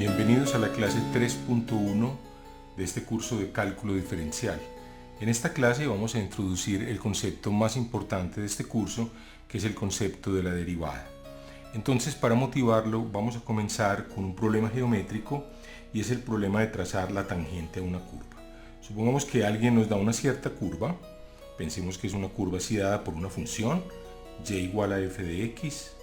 Bienvenidos a la clase 3.1 de este curso de cálculo diferencial. En esta clase vamos a introducir el concepto más importante de este curso, que es el concepto de la derivada. Entonces, para motivarlo, vamos a comenzar con un problema geométrico y es el problema de trazar la tangente a una curva. Supongamos que alguien nos da una cierta curva, pensemos que es una curva así dada por una función, y igual a f de x.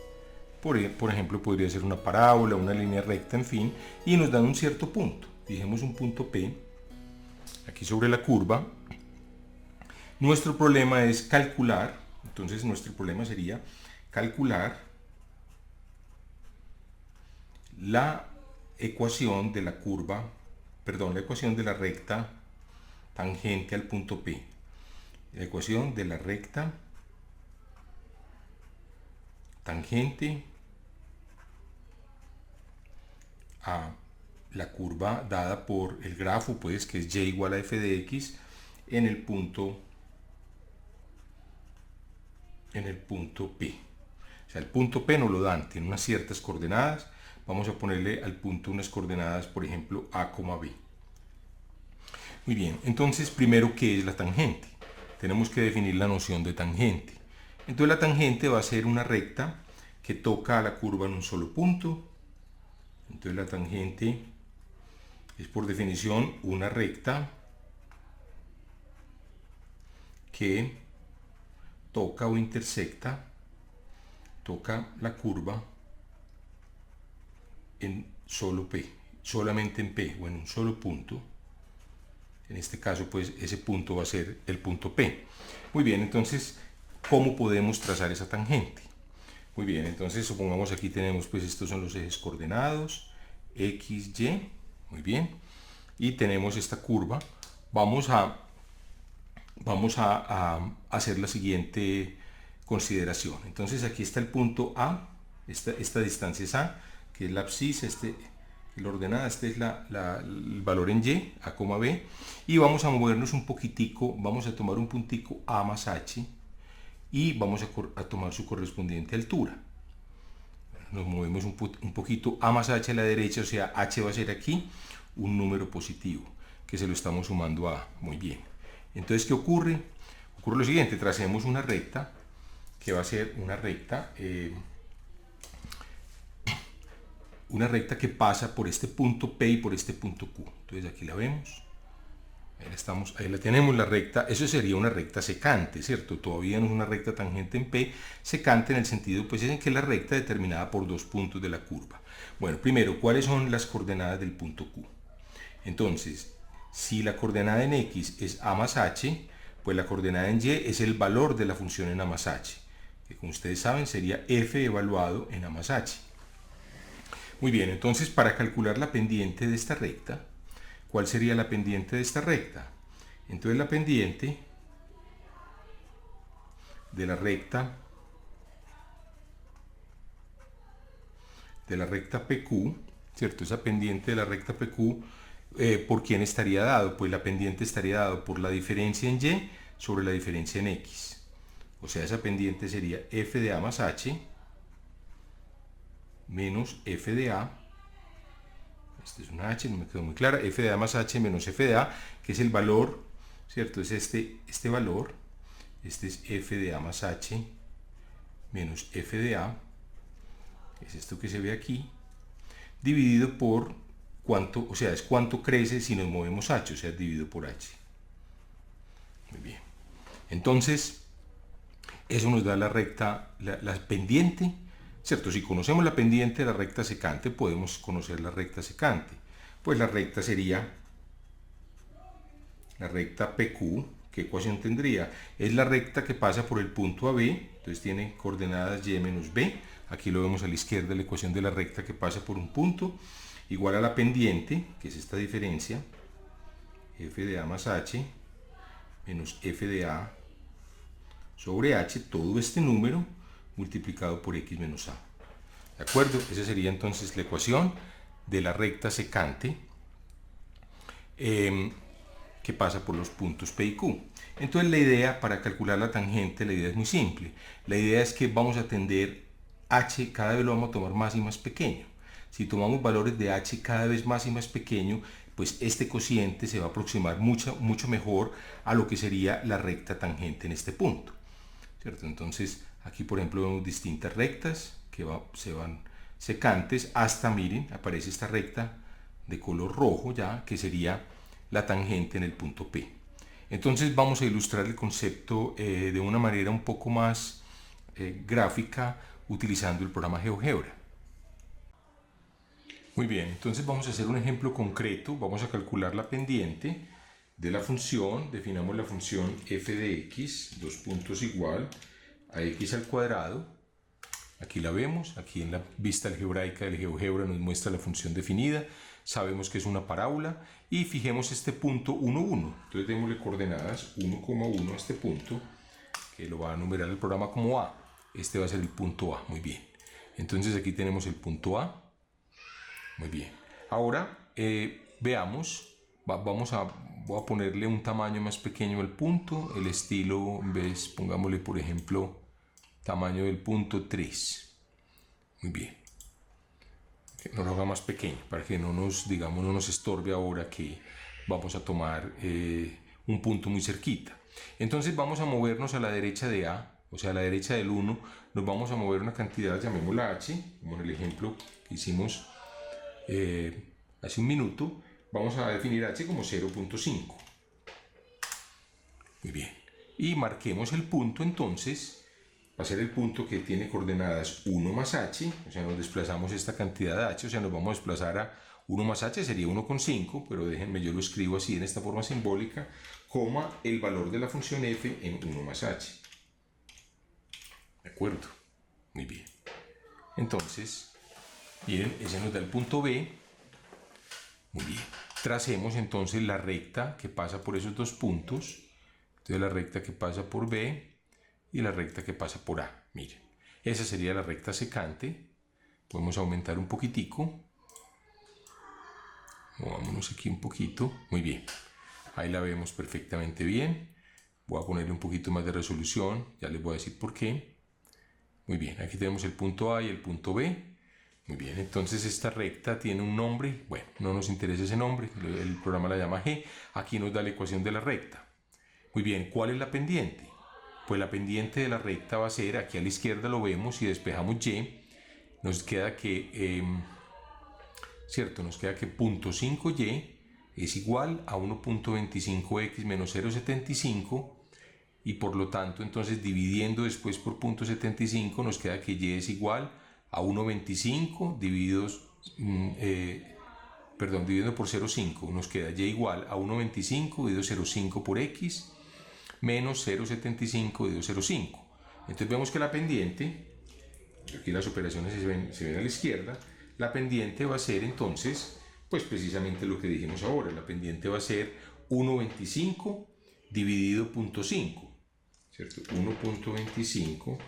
Por ejemplo, podría ser una parábola, una línea recta, en fin, y nos dan un cierto punto. Fijemos un punto P, aquí sobre la curva. Nuestro problema es calcular, entonces nuestro problema sería calcular la ecuación de la curva, la ecuación de la recta tangente al punto P. La ecuación de la recta tangente a la curva dada por el grafo, pues, que es y igual a f de x en el punto P. O sea, el punto P nos lo dan, tiene unas ciertas coordenadas. Vamos a ponerle al punto unas coordenadas, por ejemplo, a, b. Muy bien, entonces primero, ¿qué es la tangente? Tenemos que definir la noción de tangente. Entonces la tangente va a ser una recta que toca a la curva en un solo punto. Entonces la tangente es por definición una recta que toca o intersecta, toca la curva en solo P, solamente en P o en un solo punto. En este caso, pues, ese punto va a ser el punto P. Muy bien, entonces, ¿cómo podemos trazar esa tangente? Muy bien, entonces supongamos aquí tenemos, pues, estos son los ejes coordenados, x, y, muy bien, y tenemos esta curva. Vamos a hacer la siguiente consideración. Entonces aquí está el punto A, esta distancia es A, que es la abscisa, la ordenada, es el valor en Y, A, B, y vamos a movernos un poquitico, vamos a tomar un puntico A más H, y vamos a tomar su correspondiente altura. Nos movemos un poquito A más H a la derecha, o sea, H va a ser aquí un número positivo, que se lo estamos sumando a A. Muy bien. Entonces, ¿qué ocurre? Ocurre lo siguiente, tracemos una recta, que va a ser una recta que pasa por este punto P y por este punto Q. Entonces aquí la vemos. Ahí la tenemos, la recta. Eso sería una recta secante, ¿cierto? Todavía no es una recta tangente en P, secante en el sentido, pues, en que la recta determinada por dos puntos de la curva. Bueno, primero, ¿cuáles son las coordenadas del punto Q? Entonces, si la coordenada en X es A más H, pues la coordenada en Y es el valor de la función en A más H, que, como ustedes saben, sería F evaluado en A más H. Muy bien, entonces, para calcular la pendiente de esta recta, ¿cuál sería la pendiente de esta recta? Entonces la pendiente de la recta PQ, ¿cierto? Esa pendiente de la recta PQ, ¿por quién estaría dado? Pues la pendiente estaría dado por la diferencia en Y sobre la diferencia en X. O sea, esa pendiente sería f de A más H menos f de A. Esta es una H, no me quedó muy clara. F de A más H menos f de A, que es el valor, ¿cierto? Es este valor. Este es f de A más H menos f de A. Es esto que se ve aquí. Dividido por cuánto, o sea, es cuánto crece si nos movemos H, o sea, dividido por H. Muy bien. Entonces, eso nos da la recta, la pendiente, ¿cierto? Si conocemos la pendiente de la recta secante, podemos conocer la recta secante. Pues la recta sería la recta PQ. ¿Qué ecuación tendría? Es la recta que pasa por el punto AB, entonces tiene coordenadas Y menos B. Aquí lo vemos a la izquierda, la ecuación de la recta que pasa por un punto, igual a la pendiente, que es esta diferencia, f de A más H menos f de A sobre H, todo este número multiplicado por X menos A. ¿De acuerdo? Esa sería entonces la ecuación de la recta secante que pasa por los puntos P y Q. Entonces la idea para calcular la tangente, la idea es muy simple. La idea es que vamos a tender H, cada vez lo vamos a tomar más y más pequeño. Si tomamos valores de h cada vez más y más pequeño, pues este cociente se va a aproximar mucho mejor a lo que sería la recta tangente en este punto, ¿cierto? Entonces aquí por ejemplo vemos distintas rectas que se van secantes hasta, miren, aparece esta recta de color rojo ya, que sería la tangente en el punto P. Entonces vamos a ilustrar el concepto de una manera un poco más gráfica utilizando el programa GeoGebra. Muy bien, entonces vamos a hacer un ejemplo concreto. Vamos a calcular la pendiente de la función. Definamos la función f de x, dos puntos igual a x al cuadrado. Aquí la vemos, aquí en la vista algebraica del GeoGebra nos muestra la función definida. Sabemos que es una parábola y fijemos este punto 1, 1. Entonces démosle coordenadas 1,1 a este punto, que lo va a numerar el programa como A. Este va a ser el punto A, muy bien. Entonces aquí tenemos el punto A. Muy bien. Ahora veamos, voy a ponerle un tamaño más pequeño al punto. El estilo, pongámosle por ejemplo tamaño del punto 3. Muy bien. Que no lo haga más pequeño para que no nos estorbe ahora que vamos a tomar un punto muy cerquita. Entonces vamos a movernos a la derecha de A, o sea a la derecha del 1, nos vamos a mover una cantidad, llamémosla h, como en el ejemplo que hicimos hace un minuto. Vamos a definir h como 0.5. Muy bien. Y marquemos el punto entonces. Va a ser el punto que tiene coordenadas 1 más h, o sea, nos desplazamos esta cantidad de h, o sea, nos vamos a desplazar a 1 más h, sería 1,5, pero déjenme, yo lo escribo así en esta forma simbólica, coma el valor de la función f en 1 más h. ¿De acuerdo? Muy bien. Entonces, miren, ese nos da el punto B. Muy bien. Tracemos entonces la recta que pasa por esos dos puntos. Entonces la recta que pasa por B y la recta que pasa por A. Miren, esa sería la recta secante. Podemos aumentar un poquitico. Movámonos aquí un poquito. Muy bien. Ahí la vemos perfectamente bien. Voy a ponerle un poquito más de resolución. Ya les voy a decir por qué. Muy bien, aquí tenemos el punto A y el punto B. Muy bien, entonces esta recta tiene un nombre. Bueno, no nos interesa ese nombre. El programa la llama G. Aquí nos da la ecuación de la recta. Muy bien, ¿cuál es la pendiente? Pues la pendiente de la recta va a ser, aquí a la izquierda lo vemos, si despejamos y, nos queda que, ¿cierto? Nos queda que punto 5y es igual a 1.25x menos 0.75 y por lo tanto, entonces dividiendo después por punto 75 nos queda que y es igual a 1.25 dividiendo por 0.5 nos queda y igual a 1.25 dividido 0.5 por x menos 0.75 dividido 0.5. Entonces vemos que la pendiente, aquí las operaciones se ven a la izquierda, la pendiente va a ser entonces, pues precisamente lo que dijimos ahora, la pendiente va a ser 1.25 dividido 0.5, ¿cierto? 1.25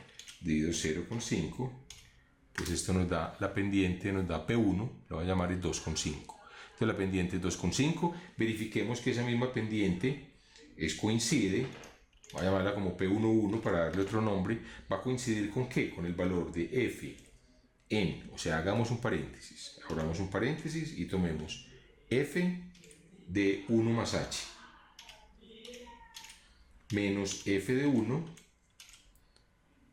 dividido 0.5, pues esto nos da, la pendiente nos da P1, lo voy a llamar el 2.5. Entonces la pendiente es 2.5, verifiquemos que esa misma pendiente coincide, voy a llamarla como P11 para darle otro nombre, va a coincidir con ¿qué? Con el valor de f en, o sea, hagamos un paréntesis, abramos un paréntesis y tomemos f de 1 más h menos f de 1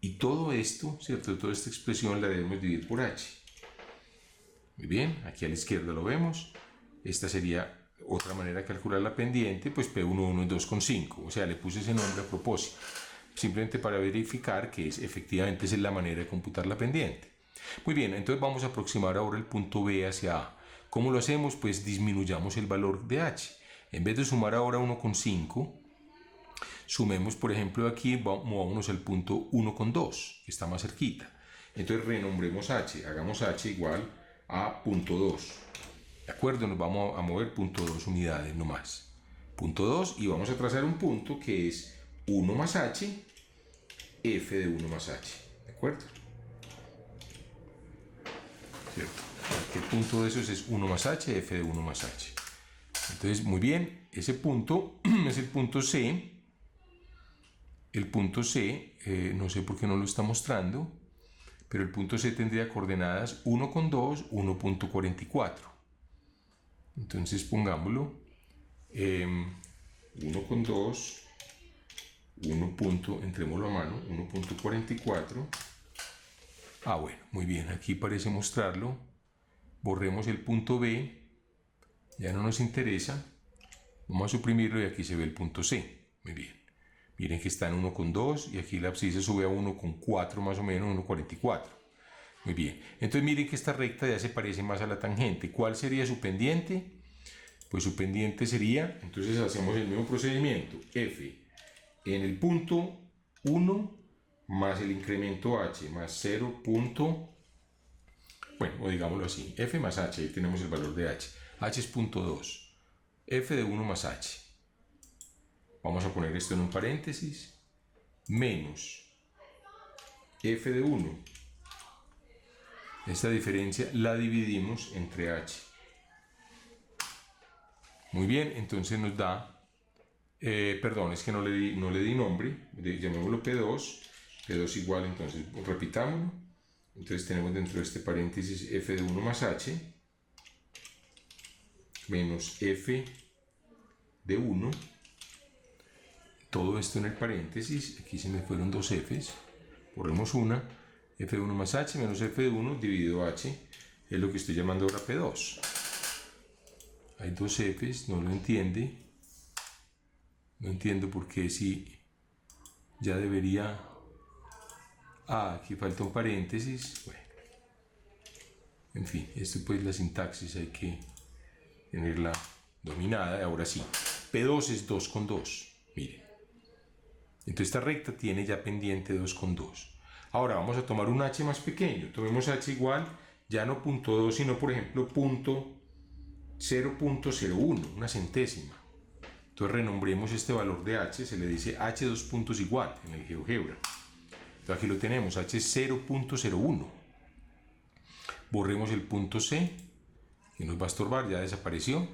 y todo esto, ¿cierto? Toda esta expresión la debemos dividir por h. Muy bien, aquí a la izquierda lo vemos. Esta sería otra manera de calcular la pendiente, pues P11 es 2.5, o sea, le puse ese nombre a propósito, simplemente para verificar que efectivamente esa es la manera de computar la pendiente. Muy bien, entonces vamos a aproximar ahora el punto B hacia A. ¿Cómo lo hacemos? Pues disminuyamos el valor de h. En vez de sumar ahora 1.5, sumemos, por ejemplo, aquí, movámonos al punto 1.2, que está más cerquita. Entonces renombremos h, hagamos h igual a punto 2. ¿De acuerdo? Nos vamos a mover punto 2 unidades nomás. Punto 2 y vamos a trazar un punto que es 1 más h, f de 1 más h. ¿De acuerdo? ¿Cierto? El punto de esos es 1 más h, f de 1 más h. Entonces, muy bien, ese punto es el punto C. El punto C, no sé por qué no lo está mostrando, pero el punto C tendría coordenadas 1,2, 1.44. Entonces pongámoslo 1,2, 1. Entrémoslo a mano, 1.44. Bueno, muy bien, aquí parece mostrarlo. Borremos el punto B, ya no nos interesa. Vamos a suprimirlo y aquí se ve el punto C. Muy bien. Miren que está en 1,2 y aquí la abscisa sube a 1,4 más o menos, 1,44. Muy bien. Entonces miren que esta recta ya se parece más a la tangente. ¿Cuál sería su pendiente? Pues su pendiente sería, entonces hacemos el mismo procedimiento. F en el punto 1 más el incremento h más 0. Bueno, o digámoslo así, f más h, ahí tenemos el valor de h. H es 0.2. F de 1 más h. Vamos a poner esto en un paréntesis. Menos f de 1. Esta diferencia la dividimos entre h. Muy bien, entonces nos da, perdón, es que no le di nombre, llamémoslo P2. P2 igual, entonces repitámoslo. Entonces tenemos dentro de este paréntesis f de 1 más h menos f de 1. Todo esto en el paréntesis, aquí se me fueron dos f's, borremos una, f de 1 más h menos f de 1 dividido h, es lo que estoy llamando ahora P2. Hay dos f's, no lo entiende, no entiendo por qué si ya debería, aquí falta un paréntesis, bueno, en fin, esto pues la sintaxis hay que tenerla dominada. Ahora sí, P2 es 2,2, miren. Entonces esta recta tiene ya pendiente 2,2. Ahora vamos a tomar un h más pequeño. Tomemos h igual, ya no 0.2, sino por ejemplo 0.01, una centésima. Entonces renombremos este valor de h, se le dice h 2 puntos igual en el GeoGebra. Entonces aquí lo tenemos, h es 0.01. Borremos el punto C, que nos va a estorbar, ya desapareció.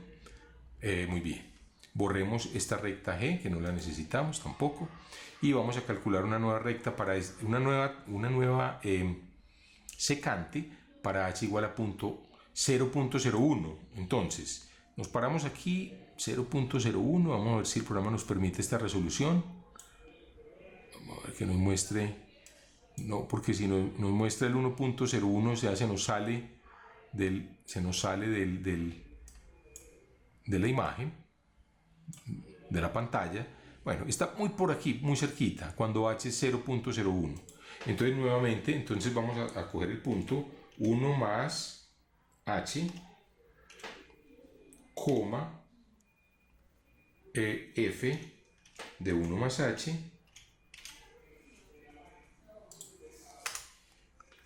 Muy bien. Borremos esta recta G, que no la necesitamos tampoco. Y vamos a calcular una nueva recta para una nueva secante para h igual a 0.01. Entonces, nos paramos aquí, 0.01. Vamos a ver si el programa nos permite esta resolución. Vamos a ver que nos muestre. No, porque si nos muestra el 1.01, o sea, se nos sale de la imagen, de la pantalla. Bueno, está muy por aquí, muy cerquita, cuando h es 0.01. Entonces nuevamente, entonces vamos a coger el punto 1 más h, coma, f de 1 más h.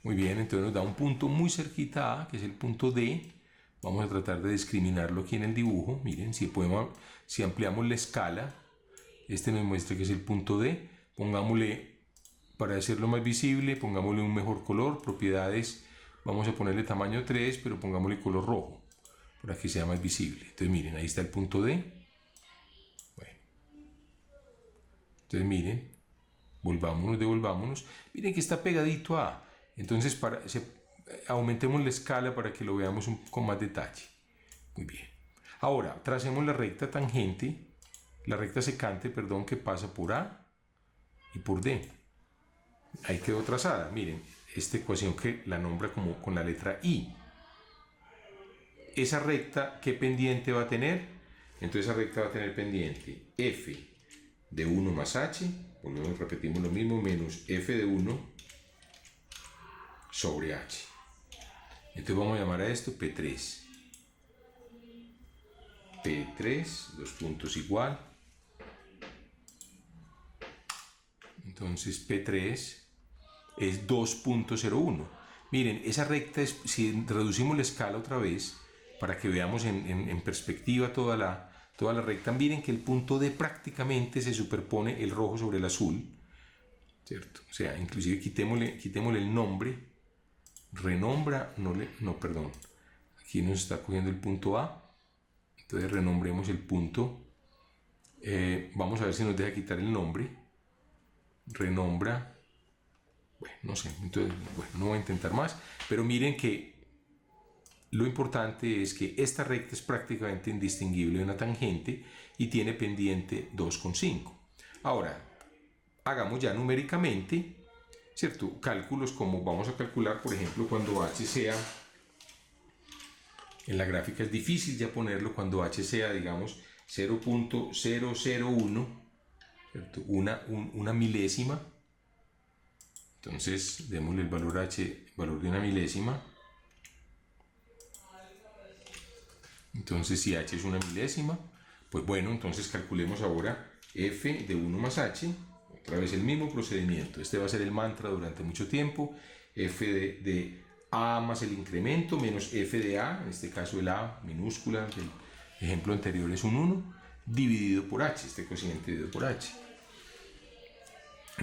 Muy bien, entonces nos da un punto muy cerquita a, que es el punto D. Vamos a tratar de discriminarlo aquí en el dibujo. Miren, si ampliamos la escala, este nos muestra que es el punto D. Pongámosle, para hacerlo más visible, pongámosle un mejor color, propiedades, vamos a ponerle tamaño 3, pero pongámosle color rojo, para que sea más visible. Entonces miren, ahí está el punto D. Bueno. Entonces miren, devolvámonos. Miren que está pegadito a A. Entonces aumentemos la escala para que lo veamos con más detalle. Muy bien. Ahora, tracemos la recta tangente, la recta secante, perdón, que pasa por A y por D. Ahí quedó trazada. Miren, esta ecuación que la nombra como con la letra I. Esa recta, ¿qué pendiente va a tener? Entonces esa recta va a tener pendiente f de 1 más h, repetimos lo mismo, menos f de 1 sobre h. Entonces vamos a llamar a esto P3. P3, dos puntos igual. Entonces P3 es 2.01. Miren, esa recta es, si reducimos la escala otra vez, para que veamos en perspectiva toda la recta, miren que el punto D prácticamente se superpone el rojo sobre el azul, ¿cierto? O sea, inclusive quitémosle el nombre, renombra, perdón, aquí nos está cogiendo el punto A, entonces renombremos el punto, vamos a ver si nos deja quitar el nombre, renombra Bueno, no sé, entonces, bueno, no voy a intentar más, pero miren que lo importante es que esta recta es prácticamente indistinguible de una tangente y tiene pendiente 2,5. Ahora, hagamos ya numéricamente, ¿cierto? Cálculos como vamos a calcular, por ejemplo, cuando h sea, en la gráfica es difícil ya ponerlo, cuando h sea, digamos, 0.001, ¿cierto? Una milésima. Entonces, démosle el valor h, valor de una milésima. Entonces, si h es una milésima, pues bueno, entonces calculemos ahora f de 1 más h. Otra vez el mismo procedimiento. Este va a ser el mantra durante mucho tiempo. F de a más el incremento menos f de a, en este caso el a minúscula, el ejemplo anterior es un 1, dividido por h, este cociente dividido por h.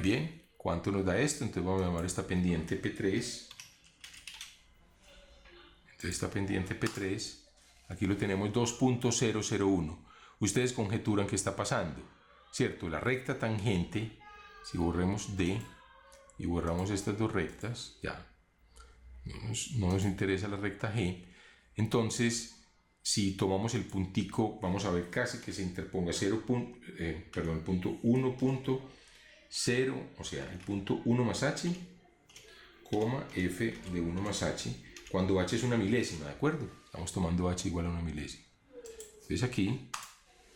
Bien, ¿cuánto nos da esto? Entonces vamos a llamar esta pendiente P3. Entonces esta pendiente P3, aquí lo tenemos 2.001. Ustedes conjeturan qué está pasando, ¿cierto? La recta tangente, si borremos D y borramos estas dos rectas, ya no nos interesa la recta G. Entonces, si tomamos el puntico, vamos a ver casi que se interponga el punto 1.0, o sea, el punto 1 más h, f de 1 más h, cuando h es una milésima, ¿de acuerdo? Estamos tomando h igual a una milésima. Entonces aquí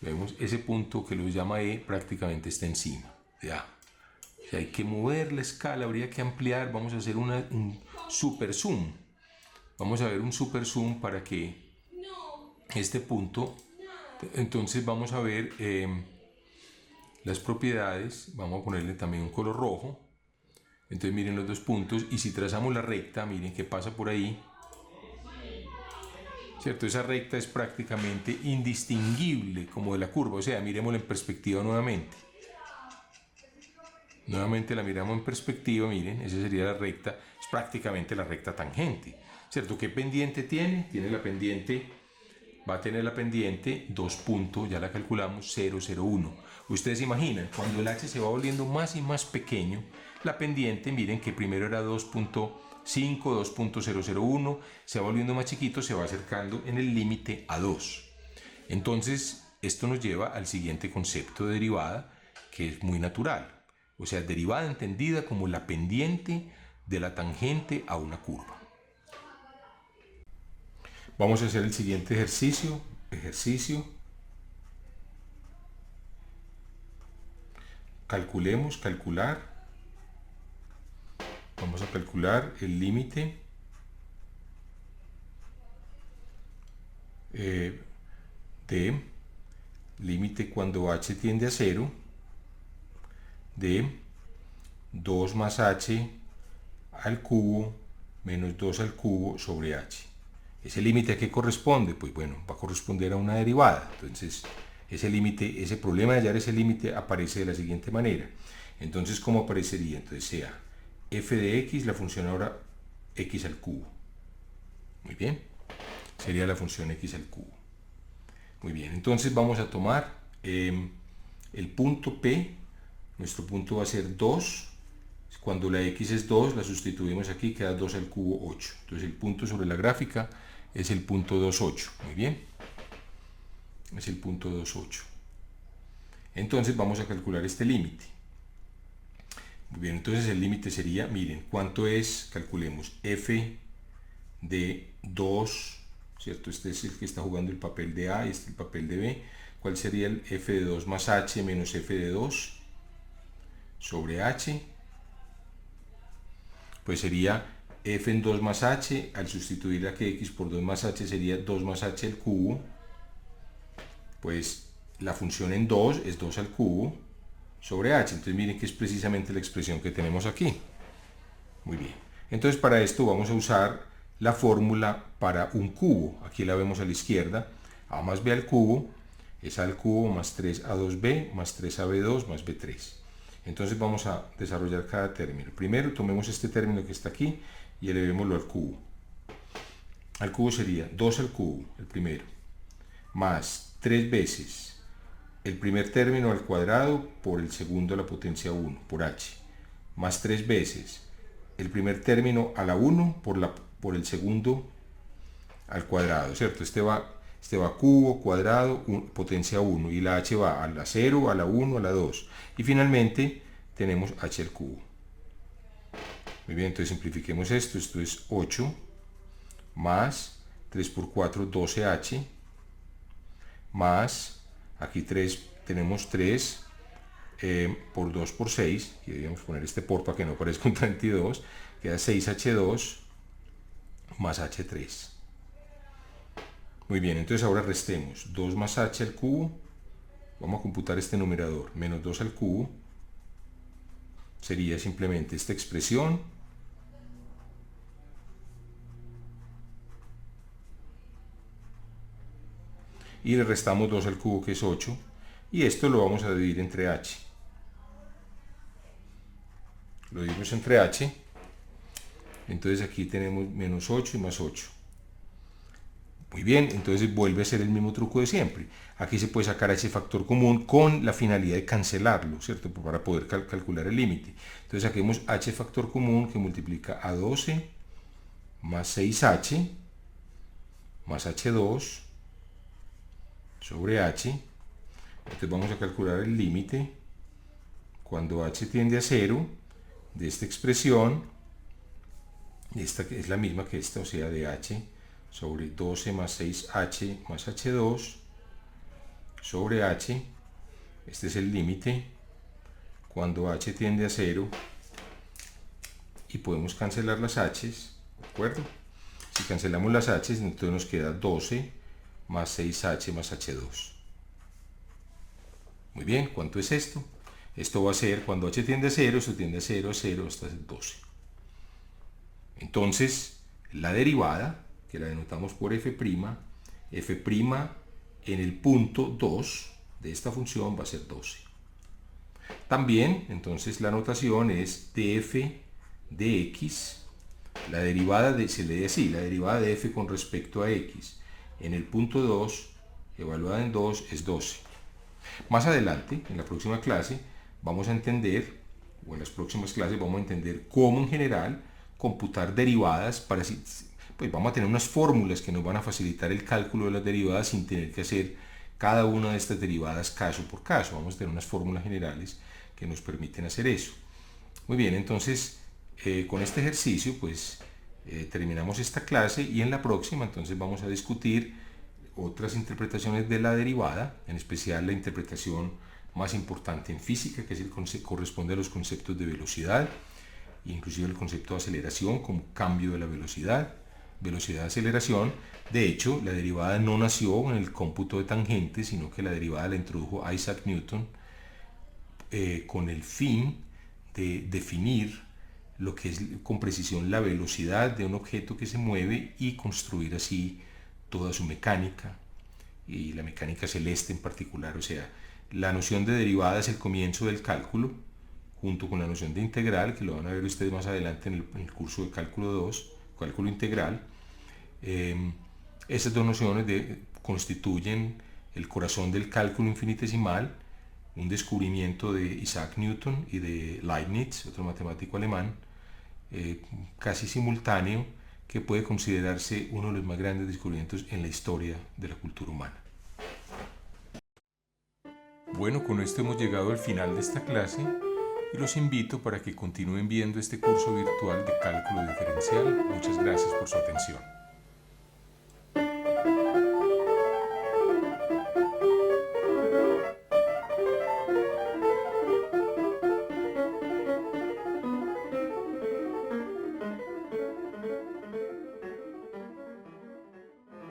vemos ese punto que lo llama E, prácticamente está encima de A. O sea, hay que mover la escala, habría que ampliar, vamos a hacer un super zoom. Vamos a ver un super zoom para que este punto, entonces vamos a ver las propiedades, vamos a ponerle también un color rojo. Entonces miren los dos puntos y si trazamos la recta, miren qué pasa por ahí. ¿Cierto? Esa recta es prácticamente indistinguible como de la curva, o sea, miremosla en perspectiva nuevamente. Nuevamente la miramos en perspectiva, miren, esa sería la recta, es prácticamente la recta tangente, ¿cierto? ¿Qué pendiente tiene? Tiene la pendiente, va a tener la pendiente 2 puntos, ya la calculamos, 0,01. Ustedes imaginan, cuando el h se va volviendo más y más pequeño, la pendiente, miren que primero era 2.5, 2.001, se va volviendo más chiquito, se va acercando en el límite a 2. Entonces, esto nos lleva al siguiente concepto de derivada, que es muy natural. O sea, derivada entendida como la pendiente de la tangente a una curva. Vamos a hacer el siguiente ejercicio. Calcular. Vamos a calcular el límite de límite cuando h tiende a 0 de 2 más h al cubo menos 2 al cubo sobre h. ¿Ese límite a qué corresponde? Pues bueno, va a corresponder a una derivada. Entonces, ese límite, ese problema de hallar ese límite aparece de la siguiente manera. Entonces, ¿cómo aparecería? Entonces, sea f de x, la función ahora x al cubo. Muy bien. Sería la función x al cubo. Muy bien. Entonces, vamos a tomar el punto P. Nuestro punto va a ser 2. Cuando la x es 2, la sustituimos aquí, queda 2 al cubo 8. Entonces el punto sobre la gráfica es el punto 2,8. Muy bien. Es el punto 2,8. Entonces vamos a calcular este límite. Muy bien, entonces el límite sería, miren, ¿cuánto es? Calculemos f de 2, ¿cierto? Este es el que está jugando el papel de A y este el papel de B. ¿Cuál sería el f de 2 más h menos f de 2 sobre h? Pues sería f en 2 más h, al sustituir aquí x por 2 más h sería 2 más h al cubo, pues la función en 2 es 2 al cubo sobre h, entonces miren que es precisamente la expresión que tenemos aquí. Muy bien, entonces para esto vamos a usar la fórmula para un cubo, aquí la vemos a la izquierda, a más b al cubo es a al cubo más 3a2b más 3ab2 más b3. Entonces vamos a desarrollar cada término. Primero tomemos este término que está aquí y elevémoslo al cubo. Al cubo sería 2 al cubo, el primero, más 3 veces el primer término al cuadrado por el segundo a la potencia 1, por h, más 3 veces el primer término a la 1 por el segundo al cuadrado, ¿cierto? Este va cubo, cuadrado, potencia 1, y la h va a la 0, a la 1, a la 2. Y finalmente tenemos h al cubo. Muy bien, entonces simplifiquemos esto. Esto es 8 más 3 por 4, 12h, más, aquí tenemos 3 por 2 por 6, y debemos poner este por para que no parezca un 32, queda 6h2 más h3. Muy bien, entonces ahora restemos 2 más h al cubo, vamos a computar este numerador, menos 2 al cubo, sería simplemente esta expresión, y le restamos 2 al cubo, que es 8, y esto lo vamos a dividir entre h. Lo dividimos entre h, entonces aquí tenemos menos 8 y más 8. Muy bien, entonces vuelve a ser el mismo truco de siempre. Aquí se puede sacar h factor común con la finalidad de cancelarlo, ¿cierto? Para poder calcular el límite. Entonces saquemos h factor común, que multiplica a 12 más 6h más h2 sobre h. Entonces vamos a calcular el límite cuando h tiende a 0 de esta expresión. Esta es la misma que esta, o sea, de h sobre 12 más 6h más h2 sobre h. Este es el límite cuando h tiende a 0, y podemos cancelar las h's, ¿de acuerdo? Si cancelamos las h's, entonces nos queda 12 más 6h más h2. Muy bien, ¿cuánto es esto? Esto va a ser, cuando h tiende a 0, esto tiende a 0, a 0, hasta 12. Entonces, la derivada, que la denotamos por f', en el punto 2 de esta función va a ser 12. También, entonces, la notación es df de x, la derivada se lee así, la derivada de f con respecto a x en el punto 2, evaluada en 2, es 12. Más adelante, en la próxima clase, vamos a entender, o en las próximas clases vamos a entender cómo en general computar derivadas para, pues vamos a tener unas fórmulas que nos van a facilitar el cálculo de las derivadas sin tener que hacer cada una de estas derivadas caso por caso. Vamos a tener unas fórmulas generales que nos permiten hacer eso. Muy bien, entonces con este ejercicio pues terminamos esta clase, y en la próxima entonces vamos a discutir otras interpretaciones de la derivada, en especial la interpretación más importante en física, que es corresponde a los conceptos de velocidad, inclusive el concepto de aceleración como cambio de la velocidad, aceleración. De hecho, la derivada no nació en el cómputo de tangentes, sino que la derivada la introdujo Isaac Newton con el fin de definir lo que es con precisión la velocidad de un objeto que se mueve y construir así toda su mecánica, y la mecánica celeste en particular. O sea, la noción de derivada es el comienzo del cálculo, junto con la noción de integral, que lo van a ver ustedes más adelante en el curso de cálculo 2, cálculo integral. Esas dos nociones constituyen el corazón del cálculo infinitesimal, un descubrimiento de Isaac Newton y de Leibniz, otro matemático alemán, casi simultáneo, que puede considerarse uno de los más grandes descubrimientos en la historia de la cultura humana. Bueno, con esto hemos llegado al final de esta clase, y los invito para que continúen viendo este curso virtual de cálculo diferencial. Muchas gracias por su atención.